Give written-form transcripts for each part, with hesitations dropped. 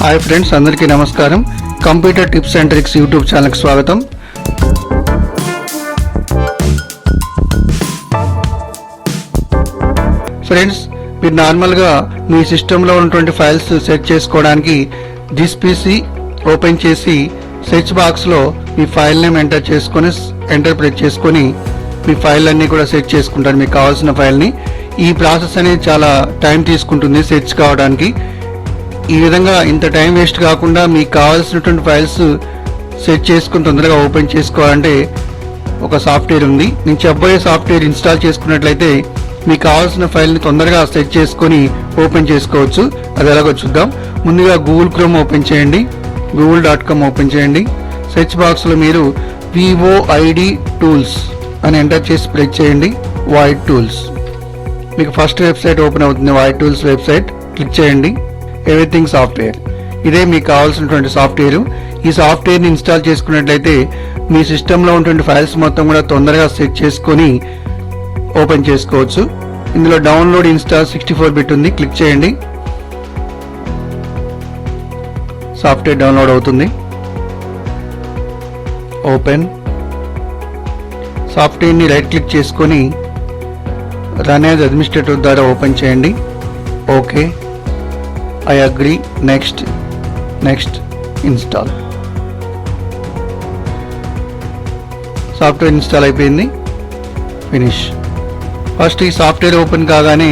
Hi friends, అందరికీ నమస్కారం. Computer tips and tricks YouTube ఛానల్కి స్వాగతం. ఫ్రెండ్స్, మీరు నార్మల్గా మీ సిస్టంలో ఉన్నటువంటి ఫైల్స్ సెట్ చేసుకోవడానికి దిస్ పీసీ ఓపెన్ చేసి సెర్చ్ బాక్స్లో మీ ఫైల్ నేమ్ ఎంటర్ ప్రెస్ చేసుకొని మీ ఫైల్ అన్నీ కూడా సెట్ చేసుకుంటారు, మీకు కావాల్సిన ఫైల్ని. ఈ ప్రాసెస్ అనేది చాలా టైం తీసుకుంటుంది సెర్చ్ కావడానికి. ఈ విధంగా ఇంత టైం వేస్ట్ కాకుండా మీకు కావాల్సినటువంటి ఫైల్స్ సెట్ చేసుకుని తొందరగా ఓపెన్ చేసుకోవాలంటే ఒక సాఫ్ట్వేర్ ఉంది. నేను చెప్పబోయే సాఫ్ట్వేర్ ఇన్స్టాల్ చేసుకున్నట్లయితే మీకు కావాల్సిన ఫైల్ని తొందరగా సెట్ చేసుకొని ఓపెన్ చేసుకోవచ్చు. అది ఎలాగో చూద్దాం. ముందుగా గూగుల్ క్రోమ్ ఓపెన్ చేయండి, google.com ఓపెన్ చేయండి. సెర్చ్ బాక్స్లో మీరు VOID టూల్స్ అని ఎంటర్ చేసి ప్రెస్ చేయండి. వాయిడ్ టూల్స్ మీకు ఫస్ట్ వెబ్సైట్ ఓపెన్ అవుతుంది. వాయిడ్ టూల్స్ వెబ్సైట్ క్లిక్ చేయండి. ఎవ్రీథింగ్ సాఫ్ట్వేర్, ఇదే మీకు కావాల్సినటువంటి సాఫ్ట్వేర్. ఈ సాఫ్ట్వేర్ని ఇన్స్టాల్ చేసుకున్నట్లయితే మీ సిస్టంలో ఉన్నటువంటి ఫైల్స్ మొత్తం కూడా తొందరగా సెట్ చేసుకొని ఓపెన్ చేసుకోవచ్చు. ఇందులో డౌన్లోడ్ ఇన్స్టాల్ 64 బిట్ ఉంది, క్లిక్ చేయండి. సాఫ్ట్వేర్ డౌన్లోడ్ అవుతుంది. ఓపెన్ సాఫ్ట్వేర్ని రైట్ క్లిక్ చేసుకొని రన్ యాజ్ అడ్మినిస్ట్రేటర్ ద్వారా ఓపెన్ చేయండి. Okay, I agree, next, install. Software install అయిపోయింది. ఫినిష్. ఫస్ట్ ఈ సాఫ్ట్వేర్ ఓపెన్ కాగానే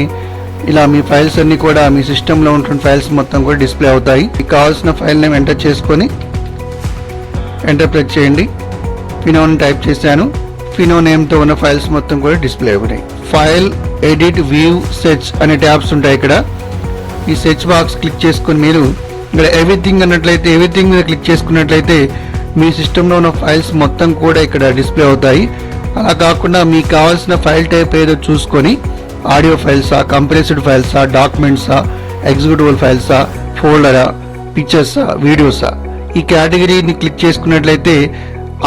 ఇలా మీ ఫైల్స్ అన్ని కూడా మీ సిస్టంలో ఉన్న ఫైల్స్ మొత్తం కూడా డిస్ప్లే అవుతాయి. మీకు కావాల్సిన ఫైల్ నేమ్ ఎంటర్ చేసుకొని ఎంటర్ ప్రెస్ చేయండి. ఫినోని టైప్ చేశాను. ఫినో నేమ్తో ఉన్న ఫైల్స్ మొత్తం కూడా డిస్ప్లే అవుతాయి. ఫైల్, ఎడిట్, వ్యూ, సెర్చ్ అనే ట్యాబ్స్ ఉంటాయి. ఇక్కడ ఈ సెర్చ్ బాక్స్ క్లిక్ చేసుకుని మీరు ఇక్కడ ఎవ్రీథింగ్ ఎవ్రీథింగ్ మీద క్లిక్ చేసుకున్నట్లయితే మీ సిస్టంలో ఉన్న ఫైల్స్ మొత్తం కూడా ఇక్కడ డిస్ప్లే అవుతాయి. అలా కాకుండా మీకు కావాల్సిన ఫైల్ టైప్ ఏదో చూసుకొని ఆడియో ఫైల్సా, కంప్రెస్డ్ ఫైల్సా, డాక్యుమెంట్సా, ఎగ్జిక్యూటిబుల్ ఫైల్సా, ఫోల్డరా, పిక్చర్సా, వీడియోసా, ఈ కేటగిరీని క్లిక్ చేసుకున్నట్లయితే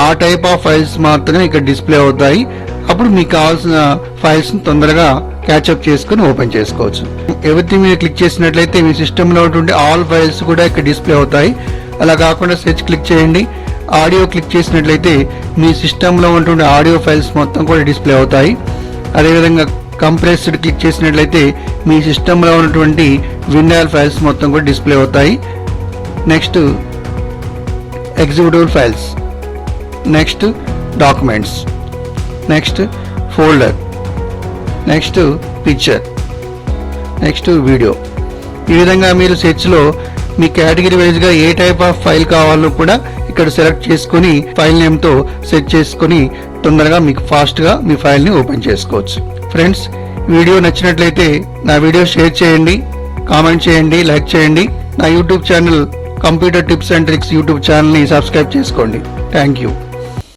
ఆ టైప్ ఆఫ్ ఫైల్స్ మాత్రమే ఇక్కడ డిస్ప్లే అవుతాయి. అప్పుడు మీకు కావాల్సిన ఫైల్స్ని తొందరగా క్యాచ్అప్ చేసుకుని ఓపెన్ చేసుకోవచ్చు. ఎవ్రీథింగ్ మీద క్లిక్ చేసినట్లయితే మీ సిస్టంలో ఉన్నటువంటి ఆల్ ఫైల్స్ కూడా ఇక్కడ డిస్ప్లే అవుతాయి. అలా కాకుండా సెర్చ్ క్లిక్ చేయండి. ఆడియో క్లిక్ చేసినట్లయితే మీ సిస్టంలో ఉన్నటువంటి ఆడియో ఫైల్స్ మొత్తం కూడా డిస్ప్లే అవుతాయి. అదేవిధంగా కంప్రెస్డ్ క్లిక్ చేసినట్లయితే మీ సిస్టంలో ఉన్నటువంటి విండాల్ ఫైల్స్ మొత్తం కూడా డిస్ప్లే అవుతాయి. Next executable files, next documents, next folder, next picture, next video. ఈ విధంగా మీరు సెర్చ్లో మీ కేటగిరీ వైజ్గా ఏ టైప్ ఆఫ్ ఫైల్ కావాలో కూడా ఇక్కడ సెలెక్ట్ చేసుకుని ఫైల్ నేమ్తో సెట్ చేసుకుని తొందరగా మీకు ఫాస్ట్గా మీ ఫైల్ని ఓపెన్ చేసుకోవచ్చు. ఫ్రెండ్స్, వీడియో నచ్చినట్లయితే నా వీడియో షేర్ చేయండి, కామెంట్ చేయండి, లైక్ చేయండి. నా YouTube channel computer tips and tricks YouTube ఛానల్ని సబ్స్క్రైబ్ చేసుకోండి. Thank you.